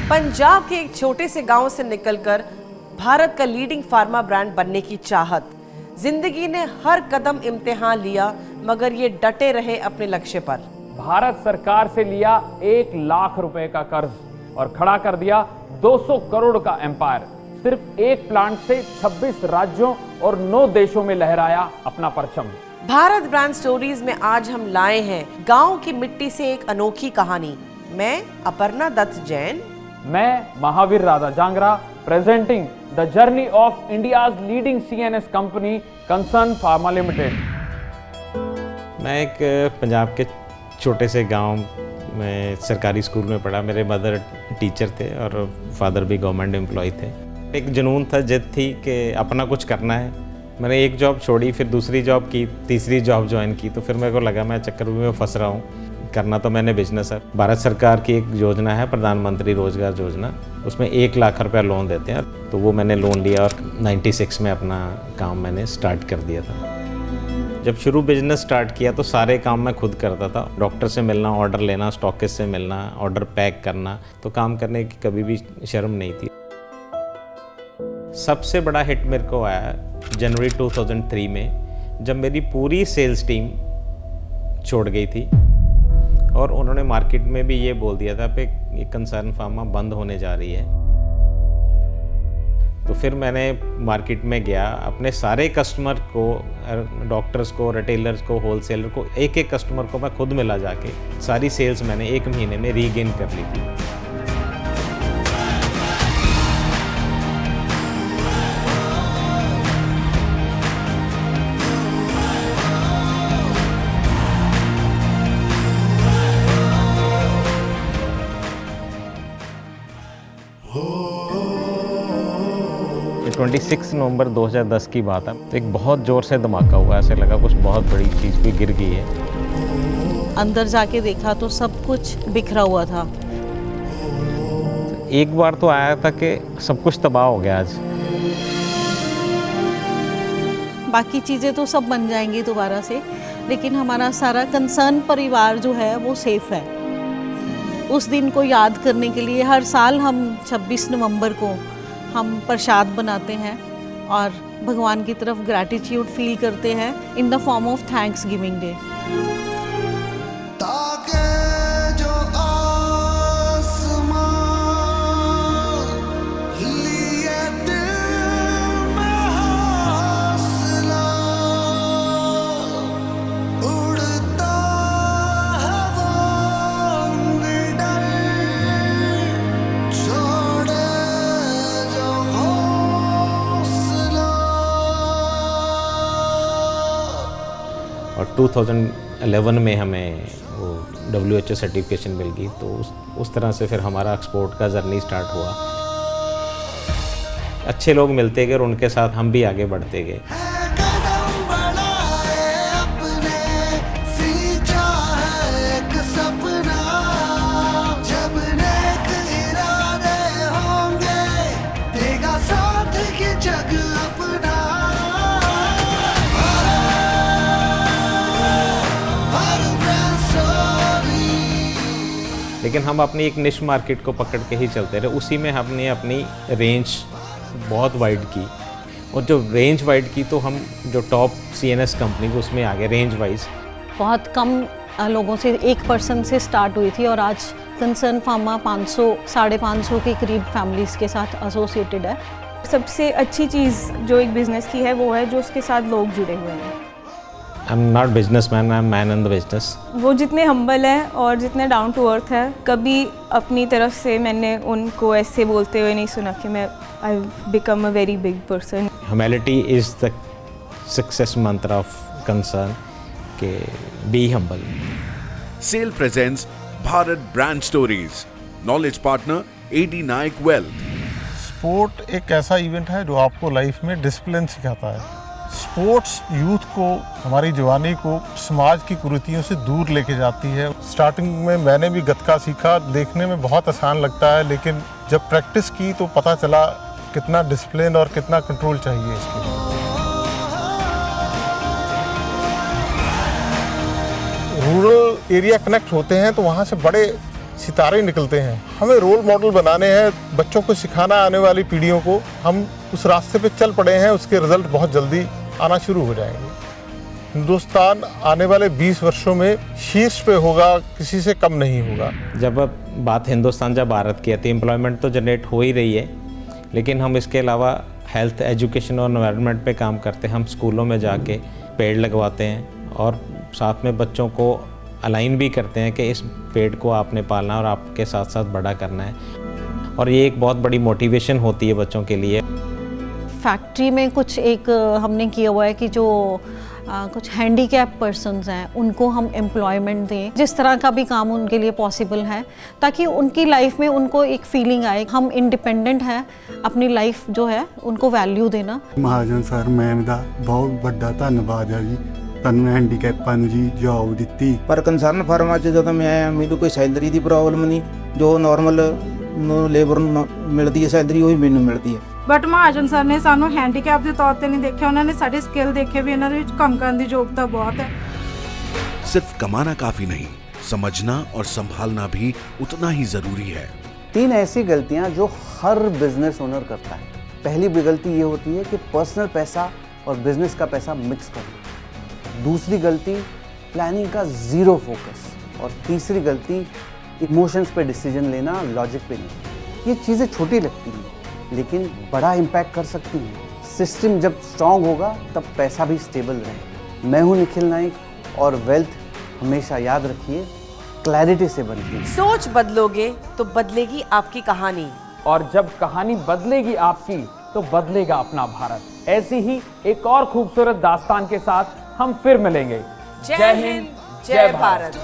पंजाब के एक छोटे से गांव से निकलकर भारत का लीडिंग फार्मा ब्रांड बनने की चाहत। जिंदगी ने हर कदम इम्तिहान लिया, मगर ये डटे रहे अपने लक्ष्य पर। भारत सरकार से लिया 1 लाख रुपए का कर्ज और खड़ा कर दिया 200 करोड़ का एम्पायर। सिर्फ एक प्लांट से 26 राज्यों और 9 देशों में लहराया अपना परचम। भारत ब्रांड स्टोरीज में आज हम लाए हैं गांव की मिट्टी से एक अनोखी कहानी। मैं अपर्णा दत्त जैन। मैं Mahavir Radha Jangra, presenting the journey of India's leading CNS company concern pharma limited. मैं एक पंजाब के छोटे से गांव में सरकारी स्कूल में पढ़ा। मेरे मदर टीचर थे और फादर भी गवर्नमेंट एम्प्लॉय थे। एक जुनून था, जिद थी कि अपना कुछ करना है। मैंने एक जॉब छोड़ी, फिर दूसरी जॉब की, तीसरी जॉब ज्वाइन की, तो फिर मेरे को लगा मैं चक्कर में फंस रहा हूँ। करना तो मैंने बिजनेस है। भारत सरकार की एक योजना है, प्रधानमंत्री रोजगार योजना, उसमें 1 लाख रुपया लोन देते हैं, तो वो मैंने लोन लिया और 96 में अपना काम मैंने स्टार्ट कर दिया था। जब शुरू बिजनेस स्टार्ट किया तो सारे काम मैं खुद करता था। डॉक्टर से मिलना, ऑर्डर लेना, स्टॉकिस्ट से मिलना, ऑर्डर पैक करना, तो काम करने की कभी भी शर्म नहीं थी। सबसे बड़ा हिट मेरे को आया जनवरी 2003 में, जब मेरी पूरी सेल्स टीम छोड़ गई थी और उन्होंने मार्केट में भी ये बोल दिया था कि ये कंसर्न फार्मा बंद होने जा रही है। तो फिर मैंने मार्केट में गया, अपने सारे कस्टमर को, डॉक्टर्स को, रिटेलर्स को, होलसेलर को, एक एक कस्टमर को मैं खुद मिला जाके सारी सेल्स मैंने 1 महीने में रीगेन कर ली थी। ये 26 नवंबर 2010 की बात है। तो एक बहुत ज़ोर से धमाका हुआ, ऐसे लगा कुछ बहुत बड़ी चीज़ भी गिर गई है। अंदर जाके देखा तो सब कुछ बिखरा हुआ था। एक बार तो आया था कि सब कुछ तबाह हो गया आज। बाकी चीज़ें तो सब बन जाएंगी दोबारा से, लेकिन हमारा सारा कंसर्न परिवार जो है वो सेफ है। उस दिन को याद करने के लिए हर साल हम 26 नवंबर को हम प्रसाद बनाते हैं और भगवान की तरफ ग्रैटिट्यूड फील करते हैं in the form of thanks giving day. और 2011 में हमें वो WHO सर्टिफिकेशन मिल गई, तो उस तरह से फिर हमारा एक्सपोर्ट का जर्नी स्टार्ट हुआ। अच्छे लोग मिलते गए और उनके साथ हम भी आगे बढ़ते गए। लेकिन हम अपनी एक निश मार्केट को पकड़ के ही चलते रहे। उसी में हमने अपनी रेंज बहुत वाइड की, और जो रेंज वाइड की तो हम जो टॉप CNS कंपनी उसमें आ गए रेंज वाइज। बहुत कम लोगों से, 1% से स्टार्ट हुई थी और आज कंसर्न फार्मा 500 साढ़े 500 के करीब फैमिलीज़ के साथ एसोसिएटेड है। सबसे अच्छी चीज़ जो एक बिज़नेस की है वो है जो उसके साथ लोग जुड़े हुए हैं। I'm not businessman, I'm man in the business। वो जितने हम्बल हैं और जितने डाउन टू अर्थ है, कभी अपनी तरफ से मैंने उनको ऐसे बोलते हुए नहीं सुना कि मैं I become a very big person. Humility is the success mantra of concern, के be humble। SAIL presents Bharat Brand Stories, knowledge partner AD Naik Wealth। Sport एक ऐसा इवेंट है जो आपको लाइफ में डिसिप्लिन सिखाता है। स्पोर्ट्स यूथ को, हमारी जवानी को समाज की कुरीतियों से दूर लेके जाती है। स्टार्टिंग में मैंने भी गतका सीखा, देखने में बहुत आसान लगता है, लेकिन जब प्रैक्टिस की तो पता चला कितना डिसिप्लिन और कितना कंट्रोल चाहिए इसके लिए। रूरल एरिया कनेक्ट होते हैं तो वहाँ से बड़े सितारे निकलते हैं। हमें रोल मॉडल बनाने हैं, बच्चों को सिखाना, आने वाली पीढ़ियों को। हम उस रास्ते पे चल पड़े हैं, उसके रिजल्ट बहुत जल्दी आना शुरू हो जाएंगे। हिंदुस्तान आने वाले 20 वर्षों में शीर्ष पे होगा, किसी से कम नहीं होगा। जब अब बात हिंदुस्तान जब भारत की है तो एम्प्लॉयमेंट तो जनरेट हो ही रही है, लेकिन हम इसके अलावा हेल्थ, एजुकेशन और एनवायरनमेंट पे काम करते हैं। हम स्कूलों में जाके पेड़ लगवाते हैं और साथ में बच्चों को अलाइन भी करते हैं कि इस पेड़ को आपने पालना और आपके साथ साथ बड़ा करना है, और ये एक बहुत बड़ी मोटिवेशन होती है बच्चों के लिए। फैक्ट्री में कुछ एक हमने किया हुआ है कि जो कुछ हैंडीकैप पर्सन्स हैं उनको हम एम्प्लॉयमेंट दें, जिस तरह का भी काम उनके लिए पॉसिबल है, ताकि उनकी लाइफ में उनको एक फीलिंग आए हम इंडिपेंडेंट हैं, अपनी लाइफ जो है उनको वैल्यू देना। महाजन सर मैम दा बहुत बड़ा धन्यवाद है जी, तन्ने हैंडीकैपां नूं जी जॉब दित्ती। पर कंसर्न फर्मां 'ਚ ਜਦੋਂ मैं आया ਮੈਨੂੰ कोई सैलरी ਦੀ प्रॉब्लम नहीं, जो नॉर्मल लेबर ਨੂੰ ਮਿਲਦੀ ਹੈ सैलरी ਉਹੀ ਮੈਨੂੰ ਮਿਲਦੀ ਹੈ। बट महाजन सर ने सानू हैंडीकैप के तौर पर नहीं देखा, उन्होंने साढ़े स्किल देखे भी, इन्होंने काम करने की योग्यता बहुत है। सिर्फ कमाना काफी नहीं, समझना और संभालना भी उतना ही जरूरी है। 3 ऐसी गलतियां जो हर बिजनेस ओनर करता है। पहली गलती ये होती है कि पर्सनल पैसा और बिजनेस का पैसा मिक्स करना। दूसरी गलती प्लानिंग का ज़ीरो फोकस, और तीसरी गलती इमोशंस पे डिसीजन लेना, लॉजिक पे नहीं। ये चीज़ें छोटी लगती हैं लेकिन बड़ा इम्पैक्ट कर सकती हैं। सिस्टम जब स्ट्रांग होगा तब पैसा भी स्टेबल रहे। मैं हूं निखिल नाइक और वेल्थ हमेशा याद रखिए क्लैरिटी से बनती है। सोच बदलोगे तो बदलेगी आपकी कहानी, और जब कहानी बदलेगी आपकी तो बदलेगा अपना भारत। ऐसी ही एक और खूबसूरत दास्तान के साथ हम फिर मिलेंगे। जय हिंद, जय भारत।